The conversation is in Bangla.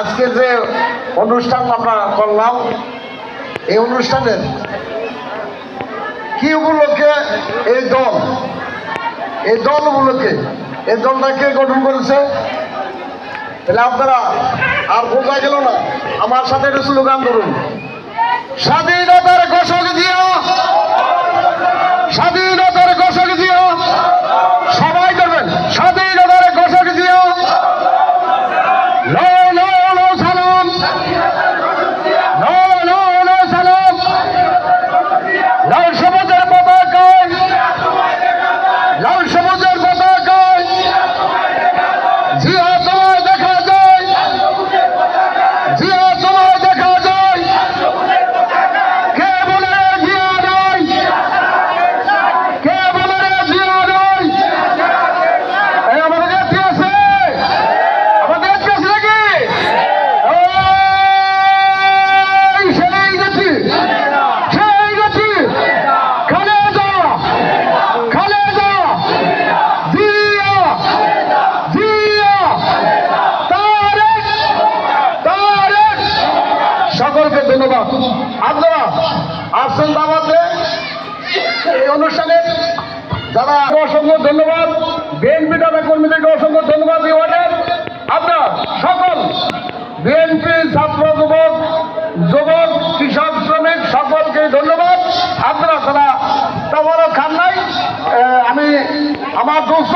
আজকে যে অনুষ্ঠান আমরা করলাম, এই অনুষ্ঠানের কি উপলক্ষে এই দল উপলক্ষে এই দলটা কে গঠন করেছে? তাহলে আপনারা আর বোঝা গেল না, আমার সাথে একটা স্লোগান ধরুন, স্বাধীনতার ঘোষক জিয়া, স্বাধীনতার ঘোষক জিয়া, সবাই করবেন, স্বাধীনতার ঘোষক জিয়া, সালাম, সালাম, লাল সবুজের পতাকায়, লাল সবুজের পতাকায় জিয়া তোমায় দেখা যায়, জিয়া তোমায় দেখা যায়, কে বলে জিয়া নয়, কে বলে জিয়া নয়? এই আমাদের জাতি আছে, আমাদের জাতি আছে নাকি? সেই জাতি, সেই জাতি, খালেদা, খালেদা, জিয়া, জিয়া, তারেক, তারেক। সকলকে ধন্যবাদ। আপনারা আসছেন দাওয়াতে এই অনুষ্ঠানে, যারা অসংখ্য ধন্যবাদ, বিএনপি নেতা কর্মীদেরকে অসংখ্য ধন্যবাদ। এই ওয়ার্ডের আপনার সকল বিএনপি ছাত্র যুবক কৃষক শ্রমিক সকলকে ধন্যবাদ। আপনারা তারা তেমনও খান নাই, আমি আমার দোস্ত